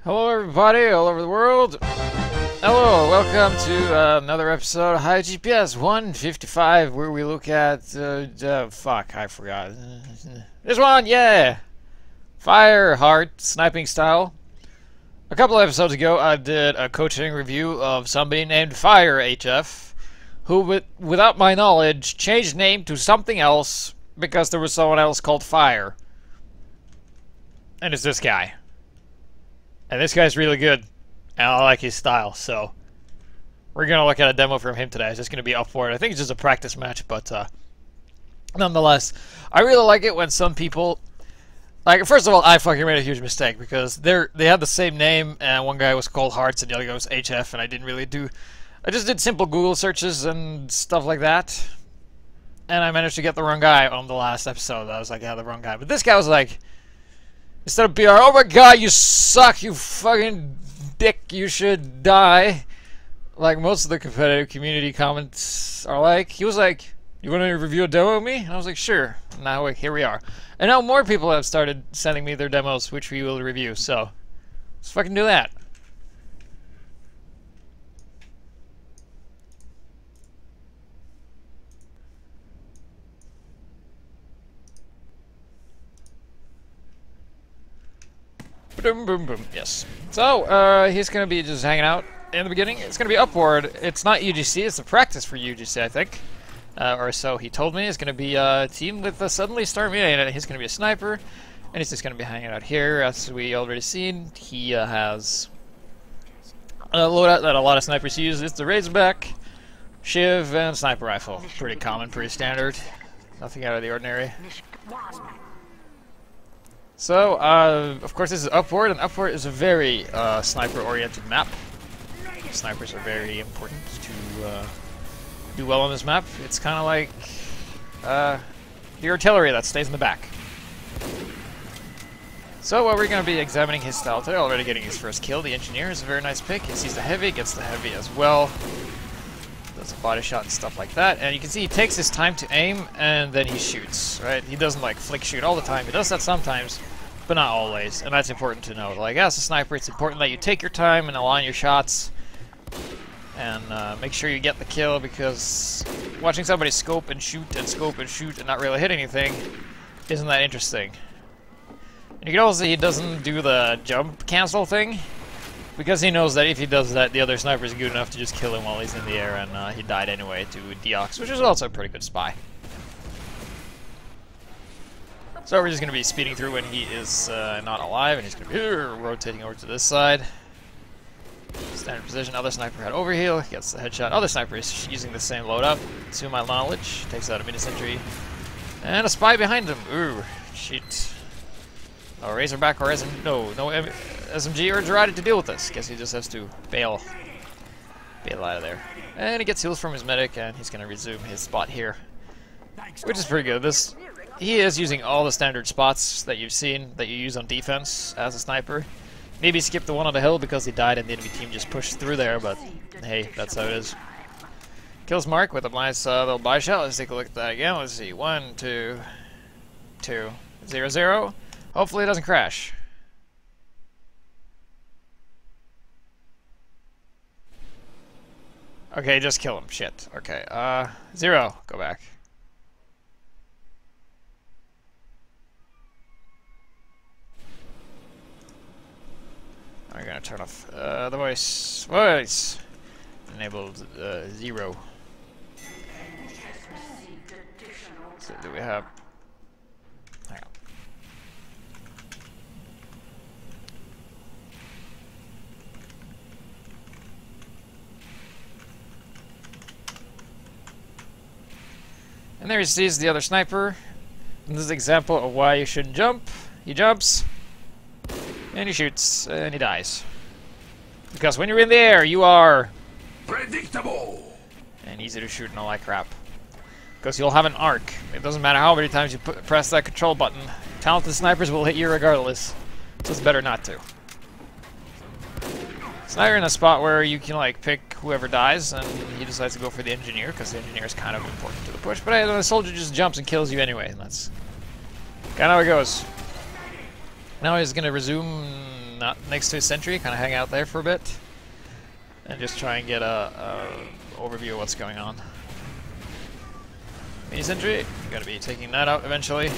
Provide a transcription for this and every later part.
Hello everybody all over the world. Hello, welcome to another episode of HiGPS 155 where we look at, fuck, I forgot. This one, yeah! Fire, heart, sniping style. A couple of episodes ago I did a coaching review of somebody named Fire HF who, without my knowledge, changed name to something else because there was someone else called Fire. And it's this guy. And this guy's really good, and I like his style, so we're going to look at a demo from him today. It's just going to be upward. I think it's just a practice match, but nonetheless, I really like it when some people, like, first of all, I fucking made a huge mistake, because they had the same name, and one guy was called Hearts, and the other guy was HF, and I just did simple Google searches and stuff like that, and I managed to get the wrong guy on the last episode. I was like, yeah, the wrong guy. But this guy was like, instead of BR, oh my god, you suck, you fucking dick, you should die. Like most of the competitive community comments are like, he was like, you want to review a demo of me? And I was like, sure. Now here we are. And now more people have started sending me their demos, which we will review, so let's fucking do that. Boom, boom, boom. Yes. So, he's going to be just hanging out in the beginning. It's going to be upward. It's not UGC. It's a practice for UGC, I think. Or so he told me. It's going to be a team with a suddenly Stormy, and he's going to be a sniper. And he's just going to be hanging out here. As we already seen, he has a loadout that a lot of snipers use. It's the Razorback, Shiv, and Sniper Rifle. Pretty common, pretty standard. Nothing out of the ordinary. So, of course this is Upward, and Upward is a very sniper-oriented map. Snipers are very important to do well on this map. It's kind of like the artillery that stays in the back. So, we're going to be examining his style today, already getting his first kill. The Engineer is a very nice pick. He sees the Heavy, gets the Heavy as well. Does a body shot and stuff like that. And you can see he takes his time to aim, and then he shoots, right? He doesn't, like, flick shoot all the time. He does that sometimes, but not always, and that's important to know. Like, as a sniper, it's important that you take your time and align your shots, and make sure you get the kill, because watching somebody scope and shoot and not really hit anything isn't that interesting. And you can also see he doesn't do the jump cancel thing, because he knows that if he does that, the other sniper is good enough to just kill him while he's in the air, and he died anyway to Deox, which is also a pretty good spy. So we're just going to be speeding through when he is not alive, and he's going to be rotating over to this side. Standard position. Other sniper had overheal, gets the headshot. Other sniper is using the same loadout, to my knowledge. Takes out a mini-sentry. And a spy behind him. Ooh, shit. No Razorback or no SMG or Girardi to deal with this. Guess he just has to bail out of there. And he gets heals from his medic, and he's going to resume his spot here, which is pretty good. He is using all the standard spots that you've seen that you use on defense as a sniper. Maybe skip the one on the hill because he died and the enemy team just pushed through there, but hey, that's how it is. Kills Mark with a nice little buy shot. Let's take a look at that again. Let's see. 1, 2, 2, 0, 0. Hopefully it doesn't crash. Okay, just kill him. Shit. Okay. 0. Go back. We're gonna turn off the voice. Voice enabled 0. So do we have? Hang on. And there he sees the other sniper. And this is an example of why you shouldn't jump. He jumps. And he shoots, and he dies. Because when you're in the air, you are predictable and easy to shoot and all that crap. Because you'll have an arc. It doesn't matter how many times you press that control button. Talented snipers will hit you regardless. So it's better not to. So now you're in a spot where you can like pick whoever dies, and he decides to go for the Engineer, because the Engineer is kind of important to the push. But hey, the soldier just jumps and kills you anyway, and that's kind of how it goes. Now he's going to resume not next to his sentry, kind of hang out there for a bit, and just try and get a overview of what's going on. Mini sentry, gotta be taking that out eventually.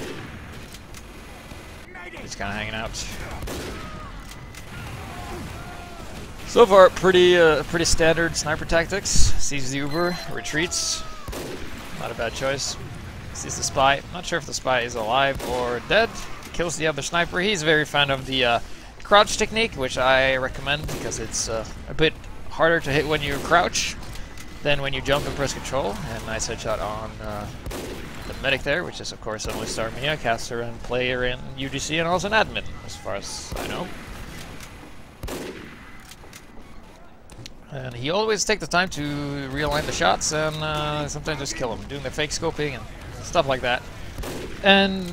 Just kind of hanging out. So far, pretty standard sniper tactics. Sees the Uber, retreats. Not a bad choice. Sees the spy. Not sure if the spy is alive or dead. Kills the other sniper. He's very fan of the crouch technique, which I recommend because it's a bit harder to hit when you crouch than when you jump and press control. And nice headshot on the medic there, which is of course only Star Mia, caster and player in UGC, and also an admin, as far as I know. And he always takes the time to realign the shots and sometimes just kill him, doing the fake scoping and stuff like that. And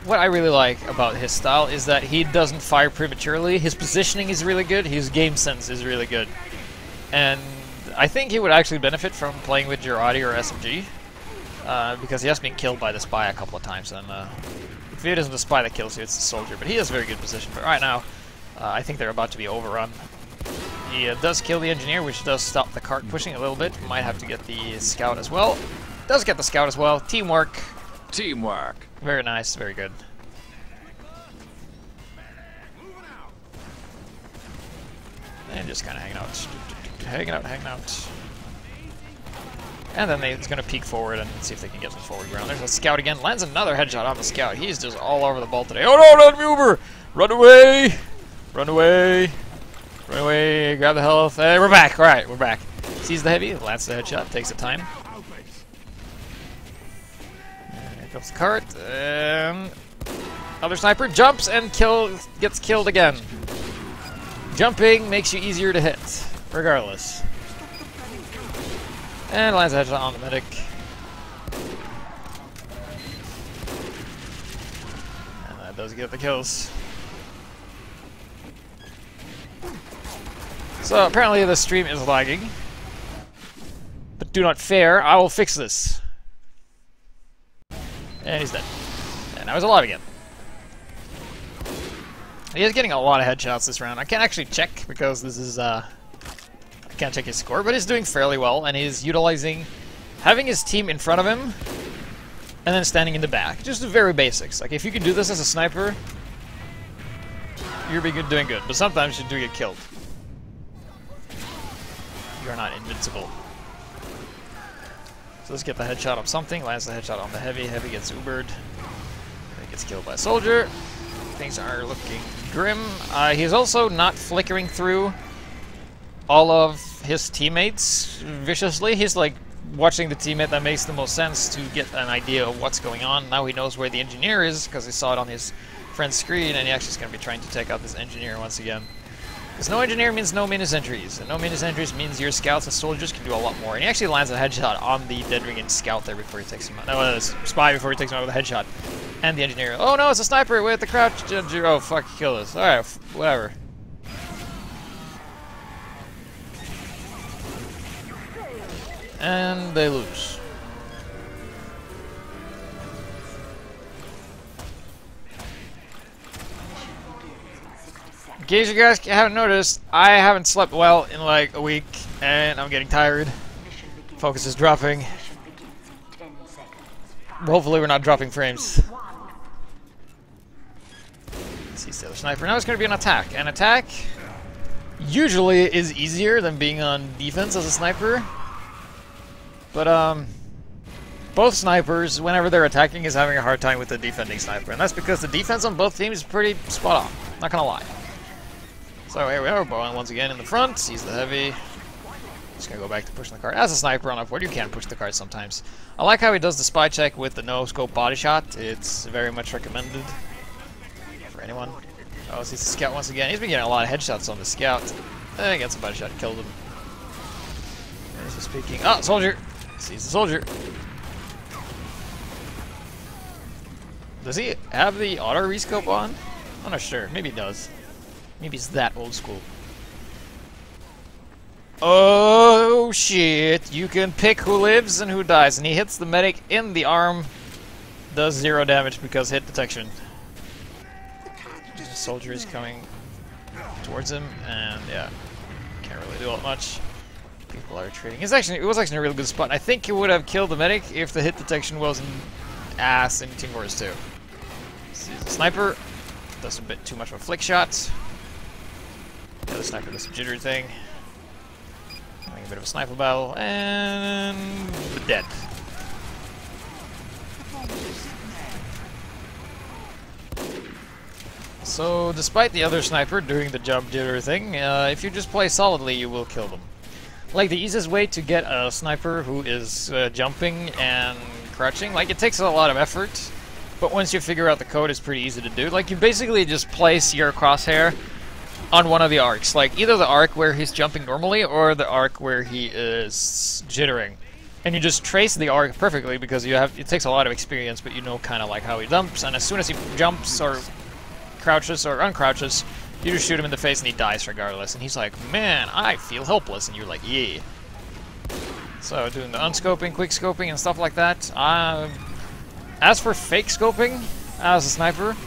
what I really like about his style is that he doesn't fire prematurely. His positioning is really good, his game sense is really good. And I think he would actually benefit from playing with Girardi or SMG, because he has been killed by the spy a couple of times, and if it isn't the spy that kills you, it's the soldier. But he has very good position. But right now, I think they're about to be overrun. He does kill the engineer, which does stop the cart pushing a little bit. Might have to get the scout as well. Does get the scout as well. Teamwork. Teamwork. Very nice, very good. And just kind of hanging out. Hanging out. And then it's going to peek forward and see if they can get some forward ground. There's a scout again. Lands another headshot on the scout. He's just all over the ball today. Oh no, not Uber! Run away! Run away! Run away, grab the health. Hey, we're back. Alright, we're back. Sees the heavy, lands the headshot, takes the time. And here comes the cart. And other sniper jumps and gets killed again. Jumping makes you easier to hit, regardless. And lands a headshot on the medic. And that does get the kills. So apparently the stream is lagging. But do not fear, I will fix this. And he's dead. And now he's alive again. He is getting a lot of headshots this round. I can't actually check because this is I can't check his score, but he's doing fairly well, and he's utilizing having his team in front of him and then standing in the back. Just the very basics. Like if you can do this as a sniper, you're doing good. But sometimes you do get killed. You're not invincible. So let's get the headshot on something. Lands the headshot on the heavy. Heavy gets Ubered. He gets killed by a soldier. Things are looking grim. He's also not flickering through all of his teammates viciously. He's like watching the teammate that makes the most sense to get an idea of what's going on. Now he knows where the engineer is because he saw it on his friend's screen, and he actually is going to be trying to take out this engineer once again. Because no engineer means no mini sentries, and no mini sentries means your scouts and soldiers can do a lot more. And he actually lands a headshot on the dead ringing scout there before he takes him out. No, spy before he takes him out with a headshot. And the engineer. Oh no, it's a sniper with the crouch. Oh fuck, he killed us. Alright, whatever. And they lose. In case you guys haven't noticed, I haven't slept well in like a week, and I'm getting tired. Focus is dropping. Hopefully we're not dropping frames. Sees the other sniper. Now it's going to be an attack. An attack usually is easier than being on defense as a sniper. But both snipers, whenever they're attacking, is having a hard time with the defending sniper. And that's because the defense on both teams is pretty spot on. Not going to lie. So here we are, Bowen once again in the front, sees the heavy. Just gonna go back to pushing the cart. As a sniper on upward, you can push the cart sometimes. I like how he does the spy check with the no-scope body shot. It's very much recommended for anyone. Oh, sees the scout once again. He's been getting a lot of headshots on the scout. Gets a body shot, killed him. He's just peeking. Oh, soldier! Sees the soldier. Does he have the auto rescope on? I'm not sure. Maybe he does. Maybe it's that old school. Oh shit, you can pick who lives and who dies, and he hits the medic in the arm, does 0 damage because hit detection. The soldier is coming towards him, and yeah, can't really do all that much. People are trading. It was actually a really good spot. I think it would have killed the medic if the hit detection wasn't ass in Team Wars 2. This is a sniper. Does a bit too much of a flick shot. The other sniper does some jittery thing. Having a bit of a sniper battle, and dead. So, despite the other sniper doing the jump jitter thing, if you just play solidly, you will kill them. Like, the easiest way to get a sniper who is jumping and crouching, like, it takes a lot of effort, but once you figure out the code, it's pretty easy to do. Like, you basically just place your crosshair on one of the arcs. Like, either the arc where he's jumping normally, or the arc where he is jittering. And you just trace the arc perfectly, because it takes a lot of experience, but you know kind of like how he jumps, and as soon as he jumps, or crouches, or uncrouches, you just shoot him in the face and he dies regardless. And he's like, man, I feel helpless. And you're like, yeah. So doing the unscoping, quick scoping, and stuff like that. As for fake scoping, as a sniper,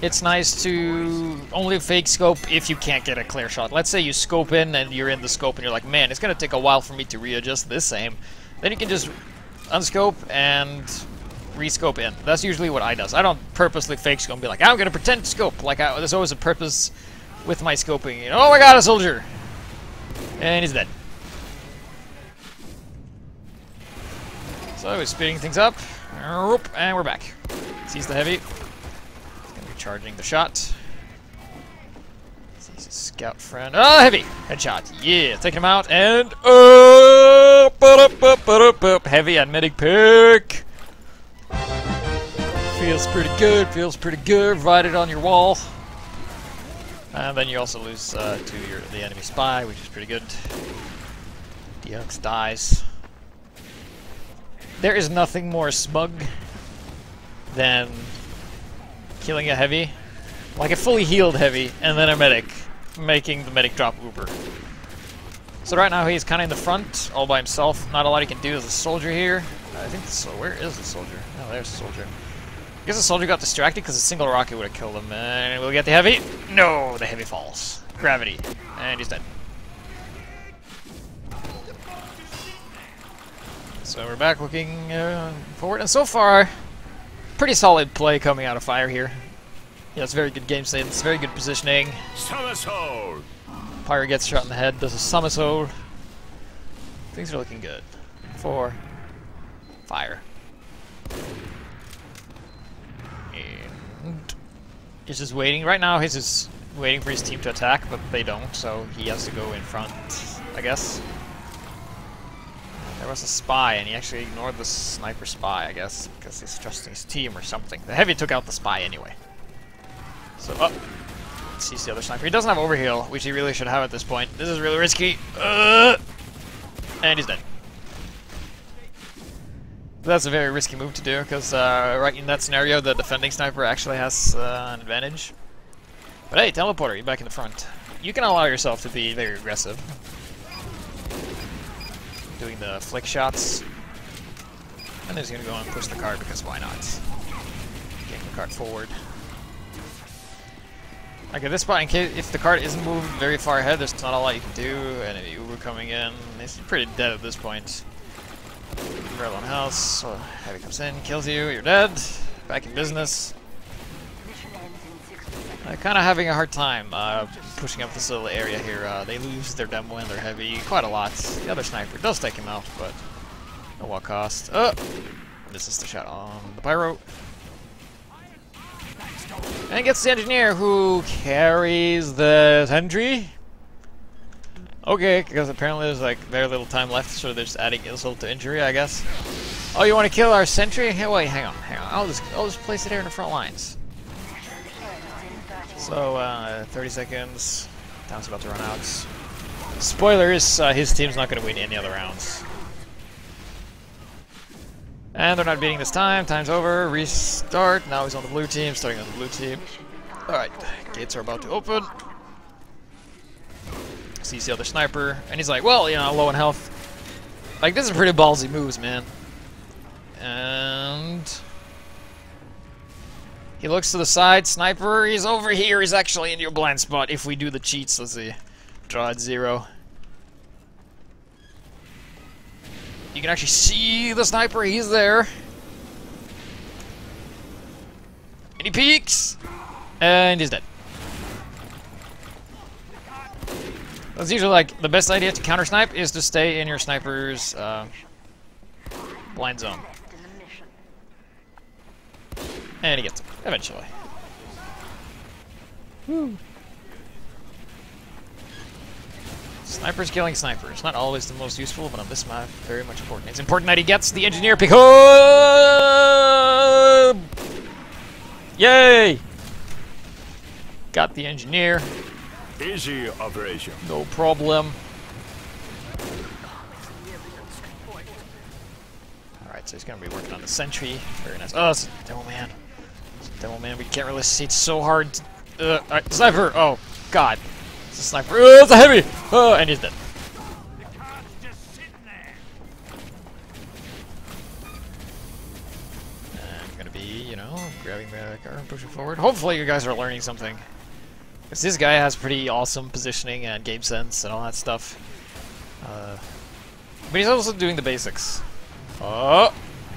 it's nice to only fake scope if you can't get a clear shot. Let's say you scope in and you're in the scope and you're like, man, it's going to take a while for me to readjust this aim. Then you can just unscope and rescope in. That's usually what I does. I don't purposely fake scope and be like, I'm gonna pretend to scope. Like, there's always a purpose with my scoping. You know, oh my god, a soldier! And he's dead. So he's speeding things up. And we're back. Sees the heavy. He's gonna be charging the shot. Sees his scout friend. Oh, heavy! Headshot. Yeah, taking him out. And heavy and medic pick. Feels pretty good, feels pretty good. Write it on your wall. And then you also lose to the enemy spy, which is pretty good. DX dies. There is nothing more smug than killing a heavy, like a fully healed heavy, and then a medic, making the medic drop Uber. So right now he's kind of in the front, all by himself. Not a lot he can do as a soldier here. I think where is the soldier? Oh, there's the soldier. I guess the soldier got distracted because a single rocket would have killed him. And we'll get the heavy. No, the heavy falls. Gravity. And he's dead. So we're back looking forward. And so far, pretty solid play coming out of fire here. Yeah, it's very good game sense, very good positioning. Somersault. Pyro gets shot in the head, does a somersault. Things are looking good. For fire. And he's just waiting. Right now he's just waiting for his team to attack, but they don't, so he has to go in front, I guess. There was a spy, and he actually ignored the sniper spy, I guess, because he's trusting his team or something. The heavy took out the spy anyway. So, sees the other sniper. He doesn't have overheal, which he really should have at this point. This is really risky. And he's dead. That's a very risky move to do, because right in that scenario, the defending sniper actually has an advantage. But hey, teleporter, you're back in the front. You can allow yourself to be very aggressive. Doing the flick shots. And then he's going to go and push the cart, because why not? Getting the cart forward. Like at this spot, in case if the cart isn't moving very far ahead, there's not a lot you can do. And if Uber coming in, he's pretty dead at this point. Barrel on house, so heavy comes in, kills you, you're dead. Back in business. Kind of having a hard time pushing up this little area here. They lose their demo and their heavy quite a lot. The other sniper does take him out, but at what cost? Oh! This is the shot on the pyro. And gets the engineer who carries the sentry. Okay, because apparently there's like very little time left, so they're just adding insult to injury, I guess. Oh, you want to kill our sentry? Hey, wait, hang on. I'll just place it here in the front lines. So 30 seconds. Time's about to run out. Spoiler is his team's not going to win any other rounds. And they're not beating this time. Time's over. Restart. Now he's on the blue team. Starting on the blue team. Alright. Gates are about to open. Sees the other sniper. And he's like, well, you know, low on health. Like, this is pretty ballsy moves, man. And He looks to the side. Sniper, he's over here. He's actually in your blind spot. If we do the cheats, let's see. Draw at 0. You can actually see the sniper. He's there. And he peeks. And he's dead. That's usually like the best idea to counter snipe is to stay in your sniper's blind zone. And he gets him, eventually. Woo. Snipers killing snipers. Not always the most useful, but on this map, very much important. It's important that he gets the engineer pick. Oh! Yay! Got the engineer. Easy operation. No problem. Alright, so he's gonna be working on the sentry. Very nice. Oh, it's a demo man. It's a demo man. We can't really see. It's so hard. Alright, sniper! Oh, God. It's a sniper. Oh, it's a heavy! Oh, and he's dead. I'm gonna be, you know, grabbing the car and pushing forward. Hopefully you guys are learning something. Because this guy has pretty awesome positioning and game sense and all that stuff. But he's also doing the basics. Oh!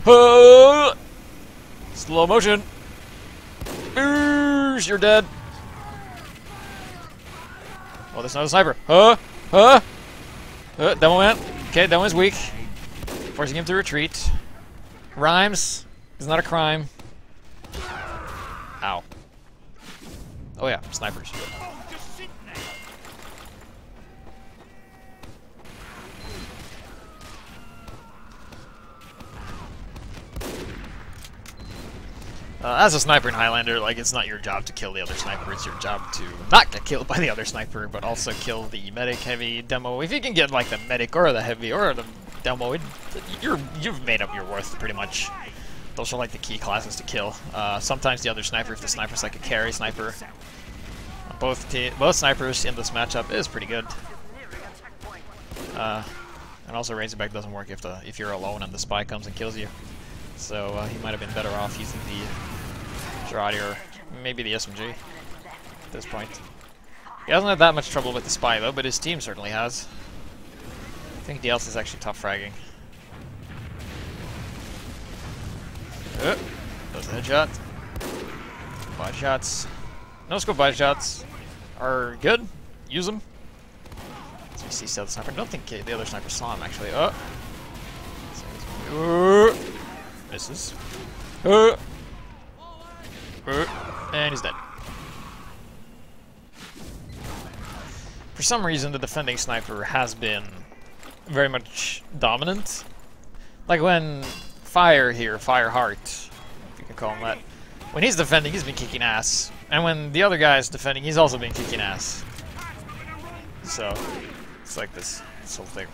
Oh! Slow motion! Oosh, you're dead! Oh, there's another sniper. Huh? Huh? Demo man. Okay, Demo is weak. Forcing him to retreat. Rhymes is not a crime. Ow. Oh yeah, snipers. As a sniper in Highlander, like, it's not your job to kill the other sniper, it's your job to not get killed by the other sniper, but also kill the medic, heavy, demo. If you can get, like, the medic or the heavy or the demo, you've made up your worth, pretty much. Those are, like, the key classes to kill. Sometimes the other sniper, if the sniper's, like, a carry sniper. Both snipers in this matchup is pretty good. And also Razorback doesn't work if you're alone and the spy comes and kills you. So he might have been better off using the Girardi or maybe the SMG at this point. He hasn't had that much trouble with the spy though, but his team certainly has. I think DLS is actually tough fragging. There's a headshot. Body shots. No scope body shots are good. Use them. Let's see the other sniper. I don't think the other sniper saw him actually. Misses. And he's dead. For some reason, the defending sniper has been very much dominant. Like when Fireheart, if you can call him that. When he's defending, he's been kicking ass. And when the other guy is defending, he's also been kicking ass. So, it's like this whole thing.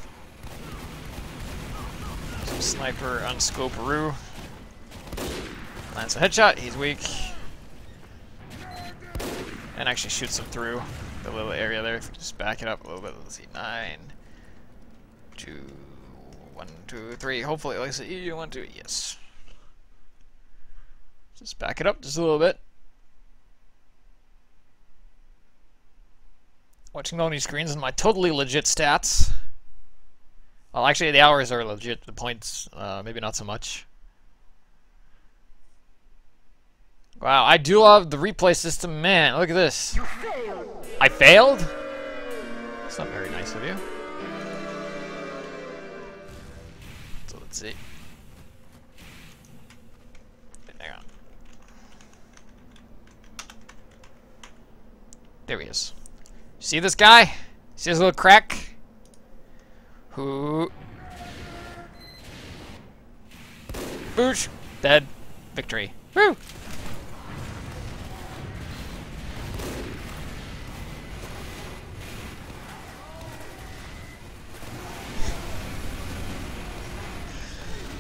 Some sniper on Scoperoo. Lands a headshot, he's weak. And actually shoots him through the little area there. If we just back it up a little bit, let's see. 9, 2, 1, 2, 3. Hopefully, let's see. 1, 2, yes. Just back it up just a little bit. Watching all these screens and my totally legit stats. Well, actually, the hours are legit. The points, maybe not so much. Wow, I do love the replay system. Man, look at this. You failed. I failed? That's not very nice of you. So let's see. Hang on. There he is. See this guy? See this little crack? Who? Boosh! Dead. Victory. Woo!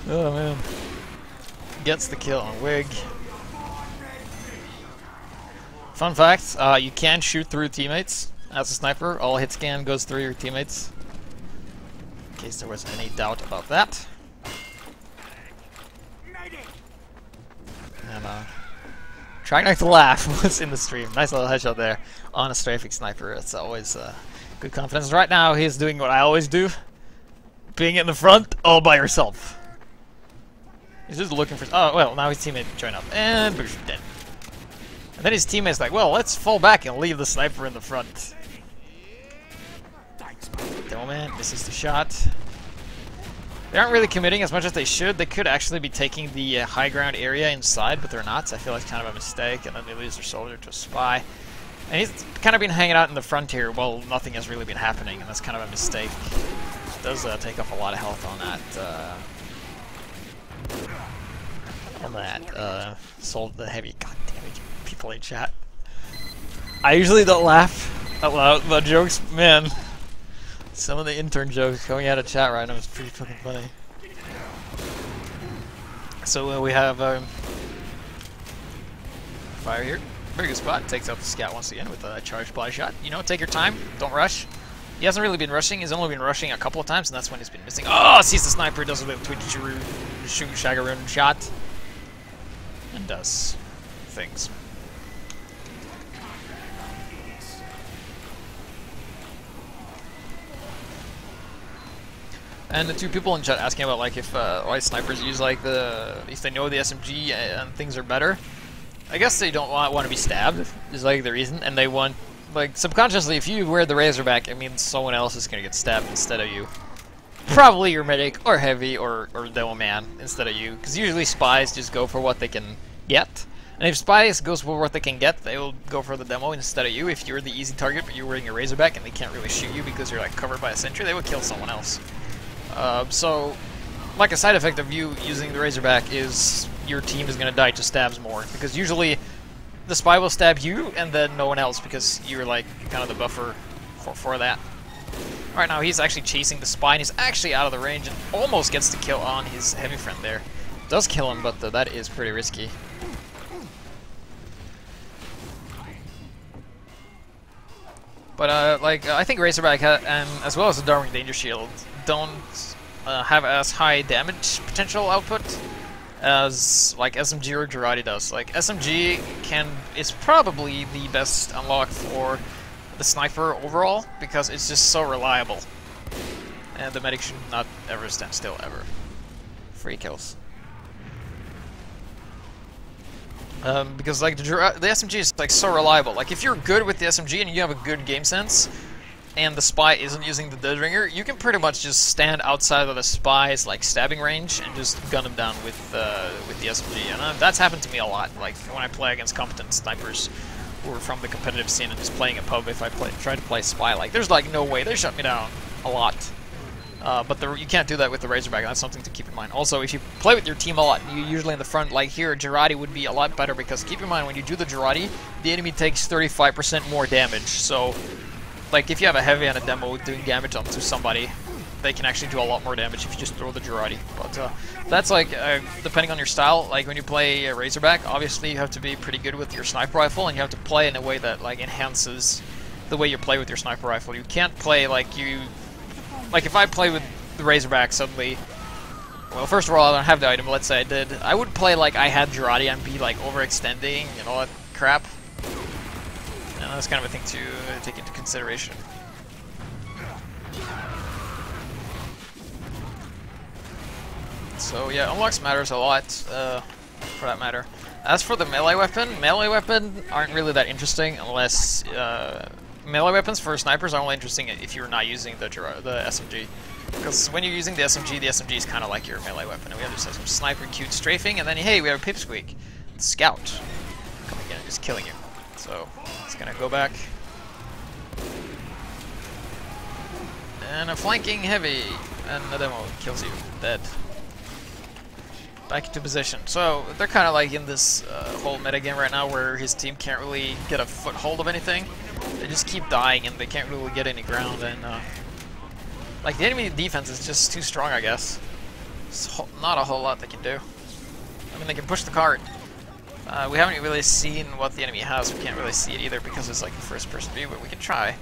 Oh man. Gets the kill on Wig. Fun fact, you can shoot through teammates as a sniper. All hit scan goes through your teammates. In case there was any doubt about that. And Trying not to laugh was in the stream. Nice little headshot there on a strafing sniper. It's always good confidence. Right now, he's doing what I always do. Being in the front all by yourself. He's just looking for... Oh, well, now his teammate join up. And boosh, dead. And then his teammate's like, well, let's fall back and leave the sniper in the front. Demo man misses the shot. They aren't really committing as much as they should. They could actually be taking the high ground area inside, but they're not. So I feel like it's kind of a mistake, and then they lose their soldier to a spy. And he's kind of been hanging out in the front here while nothing has really been happening, and that's kind of a mistake. It does take off a lot of health on that. Sold the heavy. God damn it, people in chat. I usually don't laugh out loud about jokes, man. Some of the intern jokes coming out of chat right now is pretty fucking funny. So we have fire here. Very good spot. Takes out the scout once again with a charged body shot. You know, take your time. Don't rush. He hasn't really been rushing. He's only been rushing a couple of times, and that's when he's been missing. Oh, sees the sniper, does a little twitcheroo, shagaroon shot, and does things. And the two people in chat asking about like if why snipers use like if they know the SMG and things are better. I guess they don't want to be stabbed is like the reason, and they want like subconsciously if you wear the Razorback, it means someone else is gonna get stabbed instead of you. Probably your medic or heavy or demo man instead of you, because usually spies just go for what they can get. And if spies goes for what they can get, they will go for the demo instead of you. If you're the easy target but you're wearing a Razorback and they can't really shoot you because you're like covered by a sentry, they will kill someone else. So, like a side effect of you using the Razorback is your team is going to die to stabs more, because usually the spy will stab you and then no one else because you're like kind of the buffer for that. Right now he's actually chasing the spy and he's actually out of the range and almost gets the kill on his heavy friend there. Does kill him, but that is pretty risky. But I think Razorback as well as the Darwin Danger Shield don't have as high damage potential output as like SMG or Girardi does. Like SMG is probably the best unlock for the sniper overall because it's just so reliable, and the medic should not ever stand still ever. Free kills. Because like the SMG is like so reliable. Like if you're good with the SMG and you have a good game sense, and the spy isn't using the dead ringer, you can pretty much just stand outside of the spy's like stabbing range and just gun him down with the SMG. And that's happened to me a lot. Like when I play against competent snipers who are from the competitive scene and just playing a pub, if I try to play spy, like there's like no way they shut me down a lot. But you can't do that with the Razorback, and that's something to keep in mind. Also, if you play with your team a lot, you usually in the front, like here, Girardi would be a lot better, because keep in mind, when you do the Girardi, the enemy takes 35% more damage. So, like, if you have a heavy and a demo doing damage onto somebody, they can actually do a lot more damage if you just throw the Girardi. But that's like, depending on your style, like when you play a Razorback, obviously you have to be pretty good with your sniper rifle, and you have to play in a way that, like, enhances the way you play with your sniper rifle. You can't play like you... Like, if I play with the Razorback suddenly, well, first of all, I don't have the item, but let's say I did, I would play like I had Girardi and be, like, overextending and all that crap. And that's kind of a thing to take into consideration. So, yeah, unlocks matters a lot, for that matter. As for the melee weapon aren't really that interesting unless, melee weapons for snipers are only interesting if you're not using the SMG. Because when you're using the SMG is kind of like your melee weapon. And we have just some sniper cute strafing, and then hey, we have a pipsqueak. The scout coming in and just killing you. So it's gonna go back. And a flanking heavy, and the demo kills you. Dead. Back into position. So they're kind of like in this whole metagame right now where his team can't really get a foothold of anything. They just keep dying and they can't really get any ground, and like the enemy defense is just too strong, I guess. There's not a whole lot they can do. I mean, they can push the cart. We haven't really seen what the enemy has. We can't really see it either because it's like a first-person view, but we can try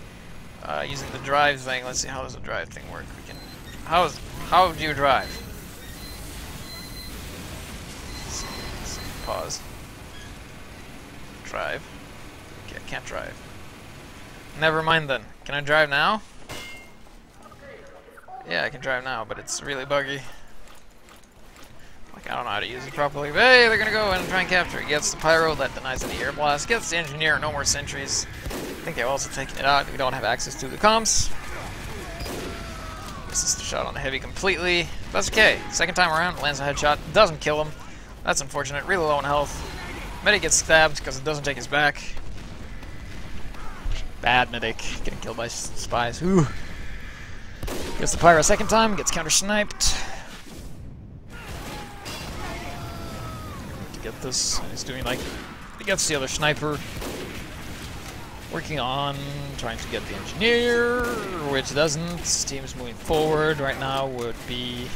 using the drive thing. Let's see, how does the drive thing work? We can. How do you drive? Let's see, pause. drive. Okay, I can't drive. Never mind then. Can I drive now? Yeah, I can drive now, but it's really buggy. Like, I don't know how to use it properly. But hey, they're gonna go and try and capture it. Gets the pyro, that denies any air blast. Gets the engineer, no more sentries. I think they've also taken it out. We don't have access to the comms. Misses the shot on the heavy completely. That's okay. Second time around, lands a headshot. Doesn't kill him. That's unfortunate. Really low in health. Medic gets stabbed because it doesn't take his back. Bad medic. Getting killed by spies. Ooh. Gets the pyro second time. Gets counter-sniped. To get this, he's doing like... He gets the other sniper. Working on trying to get the engineer, which doesn't. Team's moving forward right now. Would be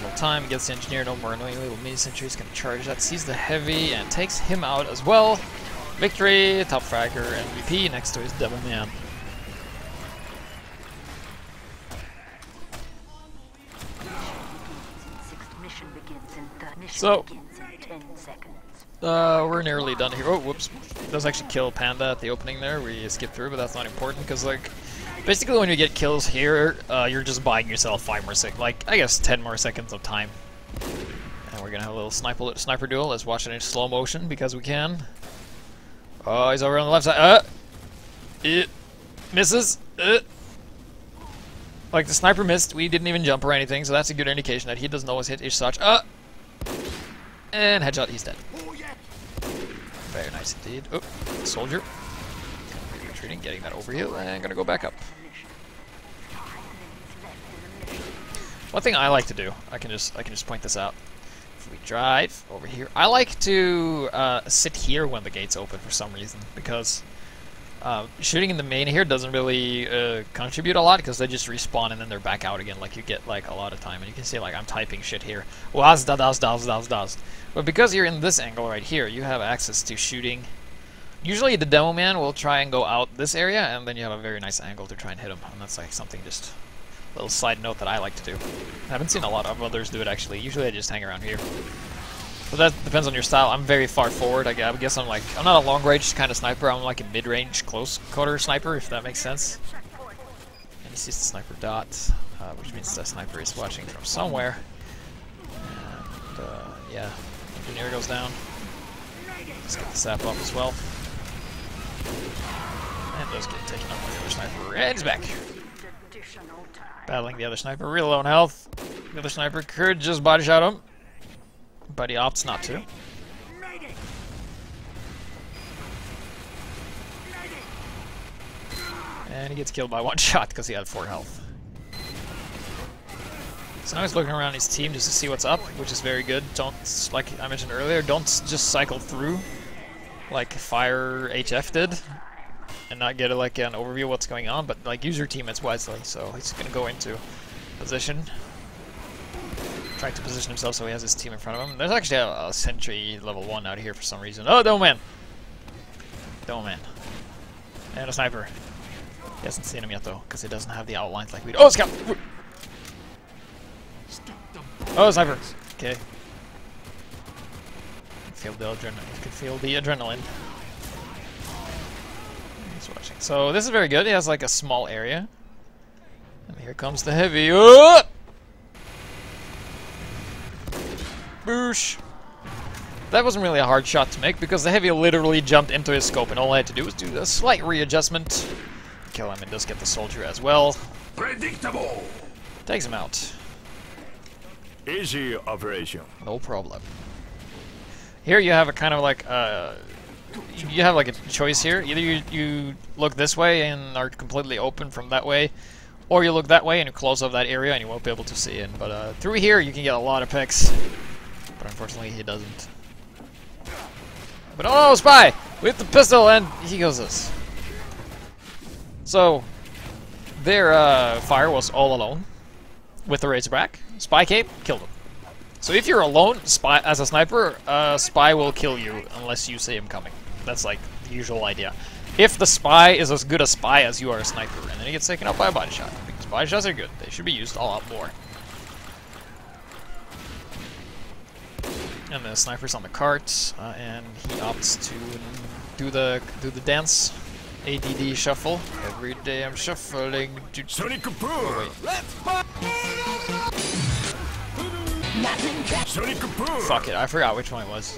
no time. Gets the engineer. No more annoying little mini sentries. Gonna charge that. Sees the heavy and takes him out as well. Victory. Top fragger MVP next to his devil man. So. We're nearly done here. Oh, whoops. Does actually kill Panda at the opening there. We skipped through, but that's not important because, like, basically when you get kills here, you're just buying yourself 5 more seconds, like, I guess 10 more seconds of time. And we're gonna have a little sniper duel. Let's watch it in slow motion because we can. Oh, he's over on the left side. It misses. Like, the sniper missed. We didn't even jump or anything, so that's a good indication that he doesn't always hit his such. And headshot, he's dead. Very nice indeed. Oh, soldier. Retreating, getting that overheal, and gonna go back up. One thing I like to do, I can just point this out. If we drive over here, I like to sit here when the gates open for some reason, because shooting in the main here doesn't really contribute a lot because they just respawn and then they're back out again. Like, you get like a lot of time, and you can see like I'm typing shit here. Was. But because you're in this angle right here, you have access to shooting. Usually the demo man will try and go out this area, and then you have a very nice angle to try and hit him. And that's like something, just a little side note that I like to do. I haven't seen a lot of others do it actually. Usually I just hang around here. But that depends on your style. I'm very far forward. I guess I'm not a long range kind of sniper. I'm like a mid range close quarter sniper, if that makes sense. And he sees the sniper dot, which means the sniper is watching from somewhere. And yeah, engineer goes down. Let's get the sap up as well. And does get taken out by the other sniper. And he's back. Battling the other sniper, real low on health. The other sniper could just body shot him, but he opts not to. And he gets killed by 1 shot because he had 4 health. So now he's looking around his team just to see what's up, which is very good. Don't, like I mentioned earlier, don't just cycle through like Fire HF did and not get like an overview of what's going on, but like use your teammates wisely. So he's gonna go into position, trying to position himself so he has his team in front of him. There's actually a sentry level 1 out here for some reason. Oh, Dome Man! Dome Man. And a sniper. He hasn't seen him yet though, because he doesn't have the outlines like we do. Oh, scout! Oh, sniper! Okay. You can feel the adrenaline. He's watching. So this is very good. He has like a small area. And here comes the heavy. Oh! Boosh! That wasn't really a hard shot to make because the heavy literally jumped into his scope, and all I had to do was do a slight readjustment. Kill him, and does get the soldier as well. Predictable! Takes him out. Easy operation. No problem. Here you have a kind of like you have like a choice here. Either you look this way and are completely open from that way, or you look that way and you close off that area and you won't be able to see in. But through here you can get a lot of picks. But unfortunately he doesn't. But oh, spy! With the pistol, and he goes this. So their fire was all alone with the Razorback. Spy came, killed him. So if you're alone, spy as a sniper, spy will kill you unless you see him coming. That's like the usual idea. If the spy is as good a spy as you are a sniper, and then he gets taken out by a body shot. Because body shots are good. They should be used a lot more. And the sniper's on the cart, and he opts to do the dance. ADD shuffle. Every day I'm shuffling. Sonic Boom! Oh, wait. Sonic Boom! Fuck it, I forgot which one it was.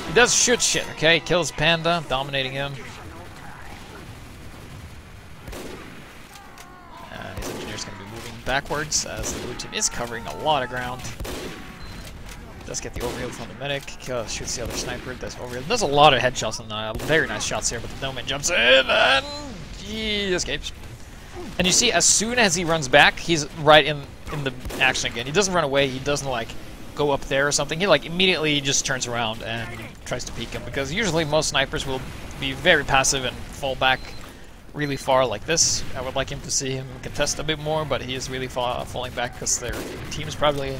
He does shoot shit, okay? He kills Panda, dominating him. And his engineer's gonna be moving backwards as the blue team is covering a lot of ground. Does get the overheal from the medic, shoots the other sniper, does overheal. Does a lot of headshots and very nice shots here, but the Nomad jumps in and he escapes. And you see, as soon as he runs back, he's right in the action again. He doesn't run away, he doesn't like go up there or something. He like immediately just turns around and tries to peek him, because usually most snipers will be very passive and fall back really far like this. I would like him to see him contest a bit more, but he is really falling back because their team is probably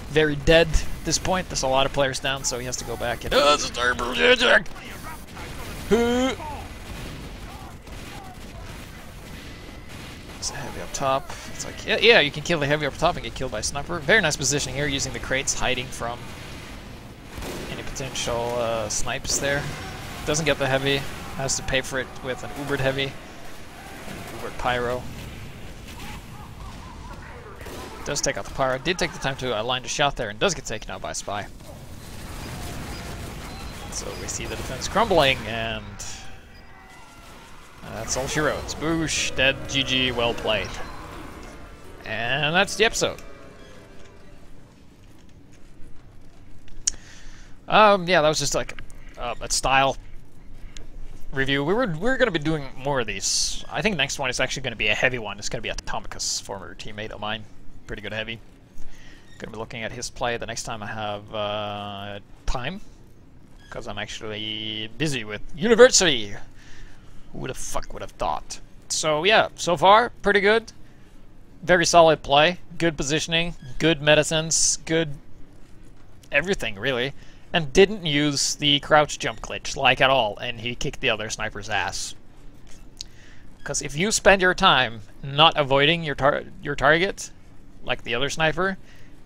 very dead at this point. There's a lot of players down, so he has to go back and it's a heavy up top. It's like, yeah, you can kill the heavy up top and get killed by a sniper. Very nice position here, using the crates, hiding from any potential snipes there. Doesn't get the heavy, has to pay for it with an Ubered heavy, an Ubered pyro. Does take out the pyro, did take the time to line the shot there, and does get taken out by a spy. So we see the defense crumbling, and that's all she wrote. Boosh, dead, GG, well played. And that's the episode. Yeah, that was just like a style review. We're going to be doing more of these. I think next one is actually going to be a heavy one. It's going to be Atomicus, former teammate of mine. Pretty good heavy. Going to be looking at his play the next time I have time, because I'm actually busy with university. Who the fuck would have thought? So yeah, so far, pretty good. Very solid play. Good positioning, good medicines, good everything, really. And didn't use the crouch jump glitch, like at all, and he kicked the other sniper's ass. Because if you spend your time not avoiding your target, like the other sniper,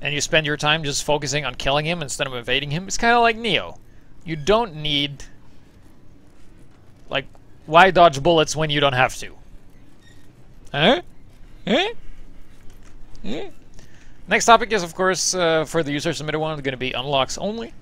and you spend your time just focusing on killing him instead of evading him, it's kind of like Neo. You don't need... like, why dodge bullets when you don't have to? Huh? Huh? Huh? Next topic is, of course, for the user-submitted one, going to be unlocks only.